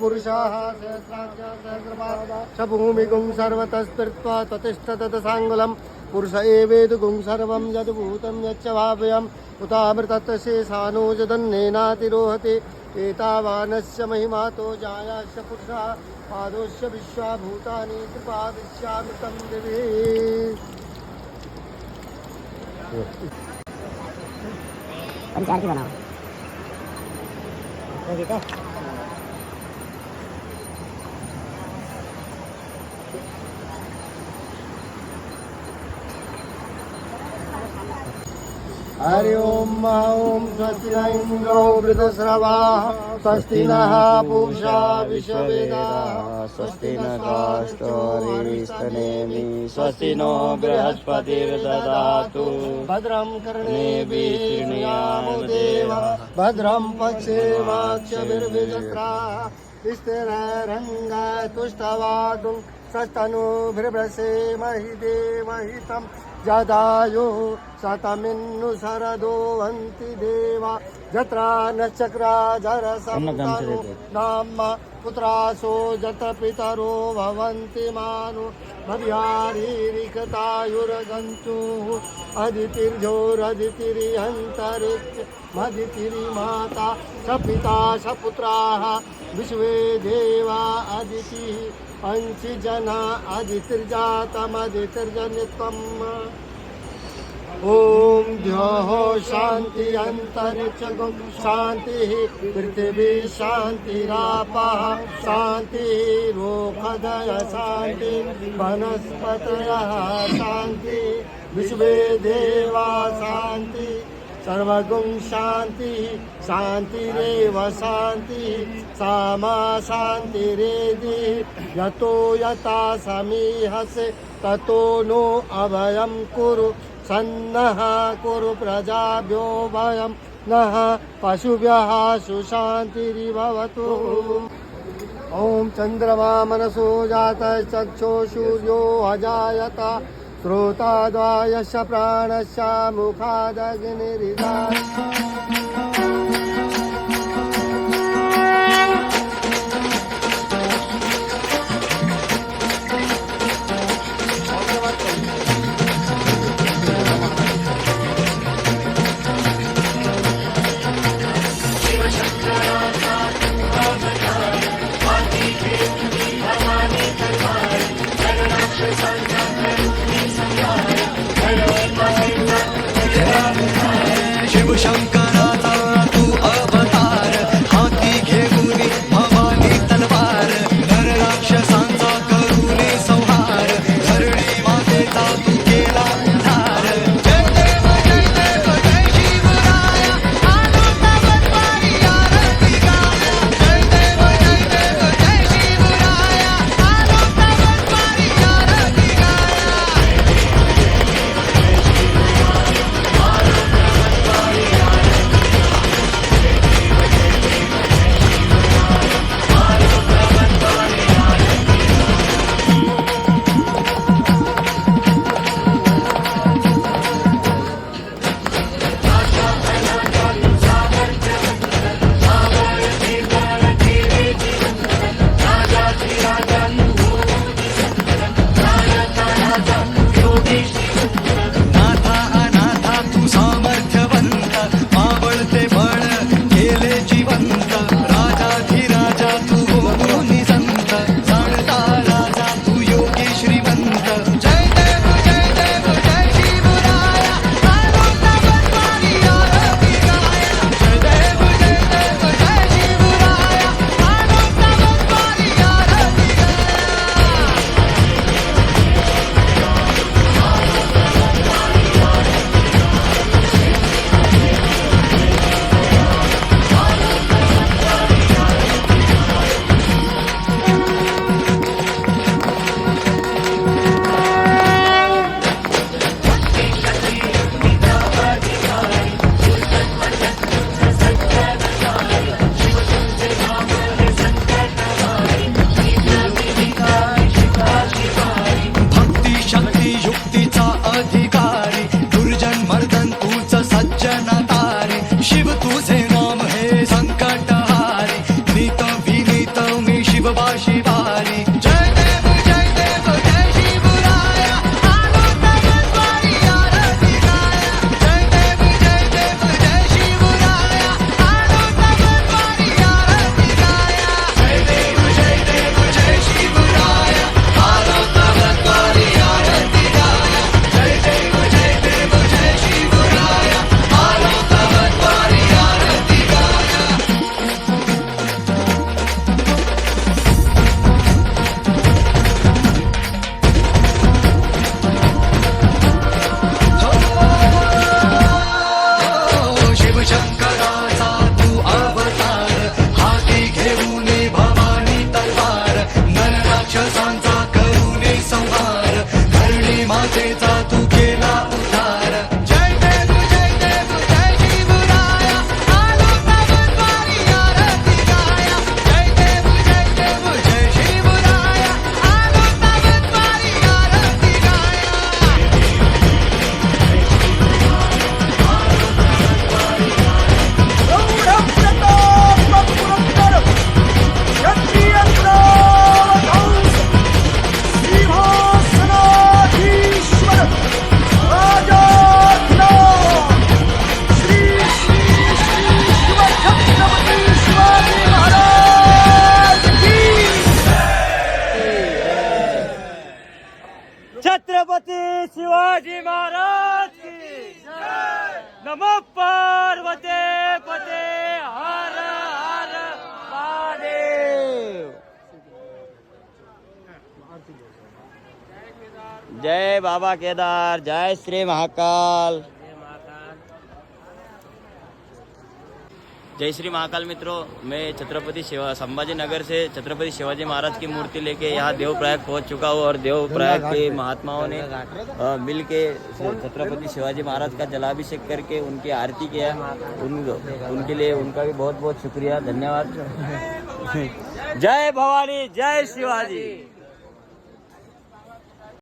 पुरुषाः सहस्राक्ष सहस्रपादा स भूमिगुं सर्वतस्पृत्वा ततिष्ठतदसाङ्गुलं पुरुष एवेदुगुं सर्वं यद्भूतं यच्च भाव्यम् उतामृतत्वशेषानो यदन्नेनातिरोहति एतावानस्य महिमातो जायास्य पुरुषः पादोस्य विश्वाभूतानि त्रिपादस्यामृतं दिवि आरती बनाओ हरि ओम स्वस्ति न इंद्रो वृद्धश्रवाः स्वस्ति नः पूषा विश्ववेदाः स्वस्ति नस्तारिस्तनेमि स्वस्ति नो बृहस्पतिर्दधातु भद्रं कर्णेभिः शृणुयाम देवा भद्रं पश्येमाक्षभिर्विजत्राः स्थिरैरङ्गतुष्टवागुं सस्तनूभिर्व्रसेमहि देवहितं जदायुः शतमिन्नु शरदोऽवन्ति देवा जत्रा नक्षत्रा जरसप्तनु नाम पुत्रासो जत पितरो भवन्ति मानु भव्यारीरिकतायुर्गन्तुः अदितिर्जोरदितिरिहन्तरिक्ष मदितिरिमाता स पिता स पुत्राः विश्वे देवा अदितिः पंचजना अदितिर्जातमदितिर्जनित्वम् ओम द्योः शांति अंतरिक्षगुं शांति पृथिवी शांतिरापः शांति रोखदय शांति वनस्पतयः शांति विश्वे देवा शांति सर्वगुं शांति शांतिरेव शांति सामा शांतिरेधि यतो यथा समीहसे ततो नो अभयं कुरु सन्नः कुरु प्रजाभ्यो भयं नः पशुभ्यः सुशान्तिर्भवतु ॐ चन्द्रमा मनसो जातश्चक्षो सूर्यो अजायत श्रोताद्वायस्य प्राणस्य मुखादग्निरिदात् शिव शंकर बाशी वारी जय देव जय शिवराया आलो तव द्वारी आरती गाया जय देव जय शिवराया आलो तव द्वारी आरती गाया जय देव जय शिवराया आलो तव द्वारी आरती गाया जय देव जय शिवराया आलो तव द्वारी आरती गाया शिवशंकराचा तू अवतार हाती घेऊन भवानी तलवार नर राक्षसांचा करूने संहार धरणी मातेचा तू केला उद्धार जय देव जय शिवराया आलो तव द्वारी आरती गाया जय देव जय शिवराया आलो तव द्वारी आरती गाया छत्रपती शिवाजी महाराज की नमो पार्वते पते हर हर महादेव जय बाबा केदार जय श्री महाकाल जय श्री महाकाल मित्रों, मैं छत्रपति संभाजी नगर से छत्रपति शिवाजी महाराज की मूर्ति लेके यहाँ देवप्रयाग पहुँच चुका हूँ और देवप्रयाग के महात्माओं ने मिल के छत्रपति शिवाजी महाराज का जलाभिषेक करके उनकी आरती किया। उनके लिए उनका भी बहुत बहुत शुक्रिया, धन्यवाद। जय भवानी जय शिवाजी।